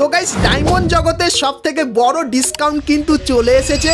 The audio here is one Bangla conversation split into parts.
তো গাইস ডায়মন্ড জগতে সবথেকে বড় ডিসকাউন্ট কিন্তু চলে এসেছে।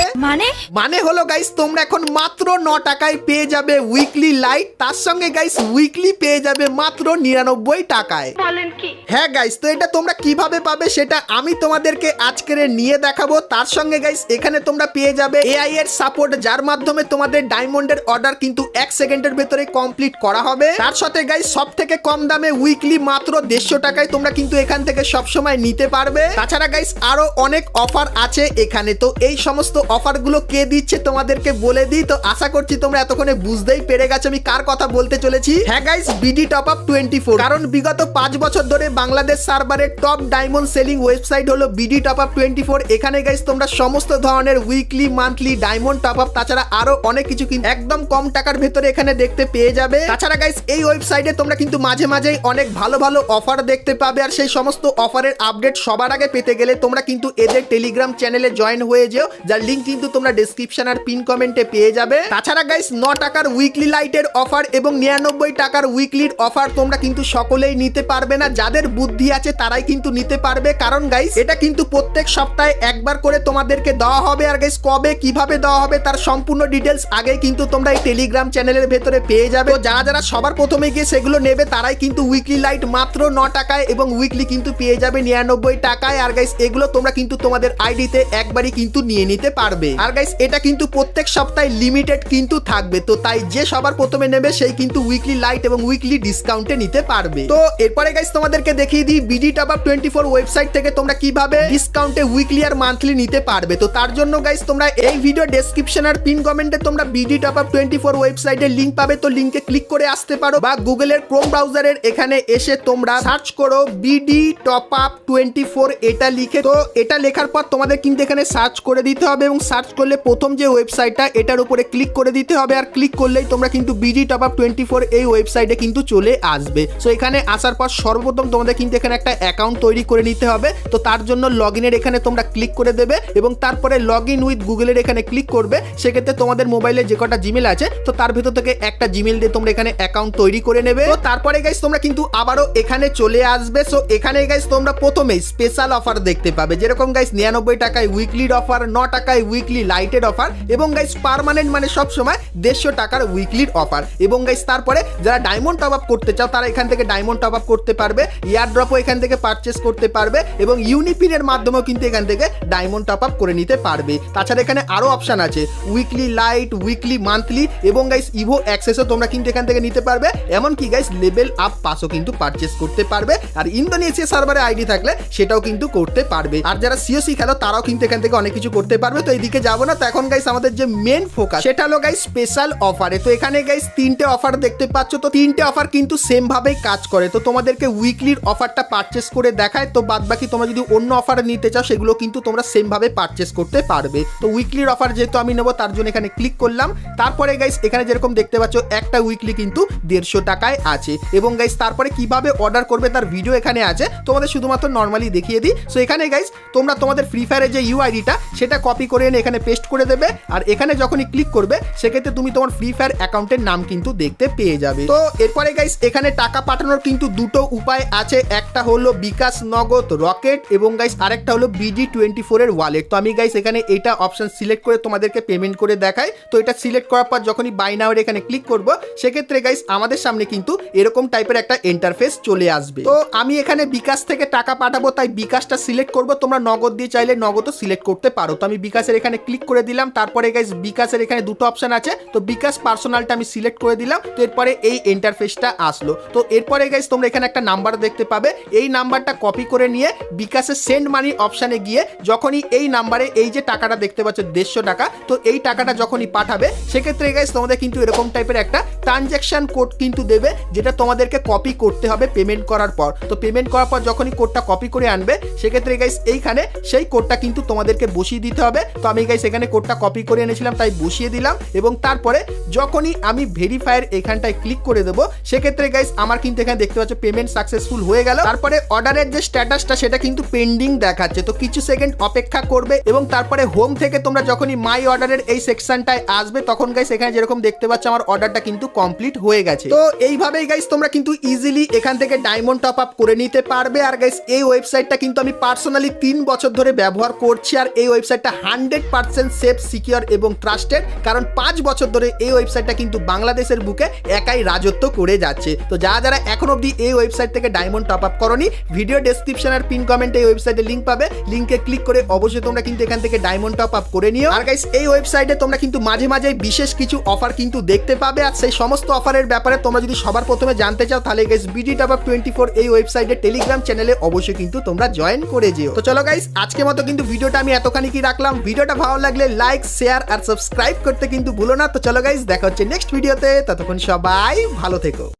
মানে হলো গাইস তোমরা এখন মাত্র 9 টাকায় পেয়ে যাবে উইকলি লাইট, তার সঙ্গে গাইস উইকলি পেয়ে যাবে মাত্র 99 টাকায়। বলেন কি? হ্যাঁ গাইস, তো এটা তোমরা কিভাবে পাবে সেটা আমি তোমাদেরকে আজকের নিয়ে দেখাবো। তার সঙ্গে গাইস এখানে তোমরা পেয়ে যাবে এআই এর সাপোর্ট, যার মাধ্যমে তোমাদের ডায়মন্ডের অর্ডার কিন্তু 1 সেকেন্ডের ভেতরে কমপ্লিট করা হবে। তার সাথে গাইস সবথেকে কম দামে উইকলি মাত্র 150 টাকায় তোমরা কিন্তু এখান থেকে সব সময় নিতে পারবে। তাছাড়া গাইস আরো অনেক অফার আছে এখানে, তো এই সমস্ত অফার গুলো কে দিচ্ছে তোমাদেরকে বলে দিই। তো আশা করছি তোমরা এতক্ষণে বুঝতেই পেরে গেছো আমি কার কথা বলতে চলেছি। হ্যাঁ গাইস, বিডি টপ আপ 24, কারণ বিগত 5 বছর ধরে বাংলাদেশ সার্ভারের টপ ডায়মন্ড সেলিং ওয়েবসাইট হলো বিডি টপ আপ 24। এখানে গাইস তোমরা সমস্ত ধরনের weekly, monthly diamond top up, তাছাড়া আরো অনেক কিছু কিন্তু একদম কম টাকার ভেতরে এখানে দেখতে পেয়ে যাবে। তাছাড়া গাইস এই ওয়েবসাইটে তোমরা কিন্তু মাঝে মাঝেই অনেক ভালো ভালো অফার দেখতে পাবে, আর সেই সমস্ত অফারের আপডেট সবার আগে পেতে গেলে তোমরা কিন্তু এদের টেলিগ্রাম চ্যানেলে জয়েন হয়ে যেও, যার লিংক কিন্তু তোমরা ডেসক্রিপশন আর পিন কমেন্টে পেয়ে যাবে। তাছাড়া গাইস 9 টাকার উইকলি লাইটের অফার এবং 99 টাকার উইকলির অফার তোমরা কিন্তু সকলেই নিতে পারবে না, যাদের বুদ্ধি আছে তারাই কিন্তু নিতে পারবে। কারণ গাইস এটা কিন্তু প্রত্যেক সপ্তাহে একবার করে তোমাদেরকে দেওয়া হবে, আর গাইস কবে কিভাবে দেওয়া হবে তার সম্পূর্ণ ডিটেলস আগে কিন্তু তোমরা এই টেলিগ্রাম চ্যানেলের ভেতরে পেয়ে যাবে। তো যারা যারা সবার প্রথমে গিয়ে সেগুলো নেবে তারাই কিন্তু উইকলি লাইট মাত্র 9 টাকায় এবং উইকলি কিন্তু পেয়ে যাবে 99 টাকায়। আর গাইস এগুলো তোমরা কিন্তু তোমাদের আইডিতে একবারই কিন্তু নিয়ে নিতে পারবে। আর গাইস এটা কিন্তু প্রত্যেক সপ্তাহে লিমিটেড কিন্তু থাকবে, তো তাই যে সবার প্রথমে নেবে সেই কিন্তু উইকলি লাইট এবং উইকলি ডিসকাউন্টে নিতে পারবে। তো এরপরে গাইস তোমাদেরকে দেখিয়ে দিই বিডি টপ আপ 24 ওয়েবসাইট থেকে তোমরা কিভাবে ডিসকাউন্টে উইকলি আর মান্থলি নিতে পারবে। তো তার জন্য গাইস তোমরা এই ভিডিও ডেসক্রিপশন আর পিন কমেন্টে তোমরা বিডি টপ আপ 24 ওয়েবসাইটের লিংক পাবে, তো লিংকে ক্লিক করে আসতে পারো, বা গুগলের ক্রোম ব্রাউজারের এখানে এসে তোমরা সার্চ করো বিডি টপ আপ 24 এটা লিখে। তো এটা লেখার পর তোমাদের কিন্তু এখানে সার্চ করে দিতে হবে, এবং সার্চ করলে প্রথম যে ওয়েবসাইটটা এটার উপরে ক্লিক করে দিতে হবে, আর ক্লিক করলেই তোমরা কিন্তু বিডি টপ আপ 24 এই ওয়েবসাইটে কিন্তু চলে আসবে। সো এখানে আসার পর সর্বপ্রথম তোমাদের কিন্তু এখানে একটা অ্যাকাউন্ট তৈরি করে নিতে হবে। তো তার জন্য লগইনের এখানে তোমরা ক্লিক করে দেবে, এবং তারপরে লগ ইন উইথ গুগলের এখানে ক্লিক করবে। সেক্ষেত্রে তোমাদের মোবাইলে যে কটা জিমেল আছে তো তার ভেতর থেকে একটা জিমেল দিয়ে তোমরা এখানে অ্যাকাউন্ট তৈরি করে নেবে। তো তারপরে গাইস তোমরা কিন্তু আবারও এখানে চলে আসবে। সো এখানে গাইস তোমরা প্রথমেই স্পেশাল অফার দেখতে পাবে, যেরকম গাইস 99 টাকায় উইকলির অফার, 9 টাকায় উইকলি লাইটের অফার, এবং গাইস পার্মানেন্ট মানে সব সময় 150 টাকার উইকলির অফার। এবং গাইস তারপরে যারা ডায়মন্ড টপ আপ করতে চাও তারা এখান থেকে ডায়মন্ড টপ আপ করতে পারবে, ইয়ার ড্রপও এখান থেকে পারচেস করতে পারবে, এবং ইউনিপিনের মাধ্যমেও কিন্তু এখান থেকে ডায়মন্ড টপ আপ করে নিতে পারবে। তাছাড়া এখানে আরো অপশন আছে উইকলি লাইট, উইকলি মান্থলি, এবং গাইস ইভো অ্যাক্সেসও তোমরা কিন্তু এখান থেকে নিতে পারবে। এমনকি গাইস লেভেল আপ পাসও কিন্তু পারচেস করতে পারবে, আর ইন্দোনেশিয়া সার্ভারে আইডি থাকলে সেটাও কিন্তু করতে পারবে। আর যারা সিওসি খেলো তারাও কিন্তু এখান থেকে অনেক কিছু করতে পারবে। তো এইদিকে যাবো না, তো এখন গাইস আমাদের যে মেন ফোকাস সেটা হলো গাইস স্পেশাল অফারে। তো এখানে গাইস 3টে অফার দেখতে পাচ্ছ, তো 3টে অফার কিন্তু সেম ভাবেই কাজ করে। তো তোমাদেরকে উইকলির অফারটা পারচেস করে দেখায়, তো বাদ বাকি তোমরা যদি অন্য অফার নিতে চাও সেগুলো কিন্তু তোমরা সেম ভাবে পারচেস করতে পারবে। তো উইকলির অফার যেহেতু আমি নেবো তার জন্য এখানে ক্লিক করলাম। তারপরে গাইস এখানে যেরকম দেখতে পাচ্ছ একটা উইকলি কিন্তু 150 টাকায় আছে, এবং গাইস তারপরে কিভাবে অর্ডার করবে তার ভিডিও এখানে আছে, তোমাদের শুধুমাত্র নর্মালি দেখিয়ে দিই। সো এখানে গাইস তোমরা তোমাদের ফ্রি ফায়ারের যে ইউআইডিটা সেটা কপি করে এনে এখানে পেস্ট করে দেবে, আর এখানে যখনই ক্লিক করবে সেক্ষেত্রে তুমি তোমার ফ্রি ফায়ার অ্যাকাউন্টের নাম কিন্তু দেখতে পেয়ে যাবে। তো এরপরে গাইস এখানে টাকা পাঠানোর কিন্তু দুটো উপায় আছে, একটা হলো বিকাশ নগদ রকেট, এবং গাইস আরেকটা হলো বিডি 24 এর ওয়ালেট। তো আমি গাইস এখানে এইটা অপশন সিলেক্ট করে তোমাদেরকে পেমেন্ট করে দেখাই। তো এটা সিলেক্ট করার পর যখনই বাই নাও এর এখানে ক্লিক করব সেক্ষেত্রে গাইস আমাদের সামনে কিন্তু এরকম টাইপের একটা ইন্টারফেস চলে আসবে। তো আমি এখানে বিকাশ থেকে টাকা পাঠাবো তাই বিকাশটা সিলেক্ট করব, তোমরা নগদ দিয়ে চাইলে নগদও সিলেক্ট করতে পারো। তো আমি বিকাশের এখানে ক্লিক করে দিলাম। তারপরে গাইস বিকাশের এখানে দুটো অপশন আছে, তো বিকাশ পার্সোনালটা আমি সিলেক্ট করে দিলাম। তো এরপরে এই ইন্টারফেসটা আসলো। তো এরপরে গাইস তোমরা এখানে একটা নাম্বার দেখতে পাবে, এই নাম্বারটা কপি করে নিয়ে বিকাশের সেন্ড মানি অপশানে গিয়ে যখনই এই নাম্বারে এই যে টাকাটা দেখতে পাচ্ছ 150 টাকা, তো এই টাকাটা যখনই পাঠাবে সেক্ষেত্রে গাইস তোমাদের কিন্তু এরকম টাইপের একটা ট্রানজ্যাকশন কোড কিন্তু দেবে, যেটা তোমাদেরকে কপি করতে হবে পেমেন্ট করার পর। তো পেমেন্ট করার পর যখনই কোডটা কপি করে আনবে সেক্ষেত্রে গাইস এইখানে সেই কোডটা কিন্তু তোমাদেরকে বসিয়ে দিতে হবে। তো আমি গাইস এখানে কোডটা কপি করে এনেছিলাম তাই বসিয়ে দিলাম, এবং তারপরে যখনই আমি ভেরিফায়ার এখানটায় ক্লিক করে দেবো সেক্ষেত্রে গাইস আমার কিন্তু এখানে দেখতে পাচ্ছ পেমেন্ট সাকসেসফুল হয়ে গেল। তারপরে অর্ডারের যে স্ট্যাটাসটা সেটা কিন্তু পেন্ডিং দেখাচ্ছে, তো কিছু সেকেন্ড অপেক্ষা করবে, এবং তারপরে হোম থেকে তোমরা যখনই মাই অর্ডারের এই সেকশনটায় আসবে তখন গাইস এখানে যেরকম দেখতে পাচ্ছ আমার অর্ডারটা কিন্তু কমপ্লিট হয়ে গেছে। তো এইভাবেই গাইস তোমরা কিন্তু ইজিলি এখান থেকে ডায়মন্ড টপ আপ করে নিতে পারবে। আর গাইস এই ওয়েবসাইট ওয়েবসাইটটা কিন্তু আমি পার্সোনালি 3 বছর ধরে ব্যবহার করছি, আর এই ওয়েবসাইটটা 100% সেফ, সিকিউর এবং ট্রাস্টেড, কারণ 5 বছর ধরে এই ওয়েবসাইটটা কিন্তু বাংলাদেশের বুকে একাই রাজত্ব করে যাচ্ছে। তো যারা এখন অবধি এই ওয়েবসাইট থেকে ডায়মন্ড টপ আপ করনি, ভিডিও ডেসক্রিপশন আর পিন কমেন্টে এই ওয়েবসাইটের লিংক পাবে, লিংকে ক্লিক করে অবশ্যই তোমরা কিন্তু এখান থেকে ডায়মন্ড টপ আপ করে নিও। আর গাইস এই ওয়েবসাইটে তোমরা কিন্তু মাঝে মাঝে বিশেষ কিছু অফার কিন্তু দেখতে পাবে, আর সেই সমস্ত অফারের ব্যাপারে তোমরা যদি সবার প্রথমে জানতে চাও তাহলে গাইস বিডি টপ আপ 24 এই ওয়েবসাইটের টেলিগ্রাম চ্যানেলে অবশ্যই কিন্তু তোমরা জয়েন করে যেও। তো চলো গাইস আজকের মতো কিন্তু ভিডিওটা আমি এতখানি কি রাখলাম। ভিডিওটা ভালো লাগলে লাইক, শেয়ার আর সাবস্ক্রাইব করতে কিন্তু ভুলো না। তো চলো গাইস দেখা হচ্ছে নেক্সট ভিডিওতে, ততক্ষণ সবাই ভালো থেকো।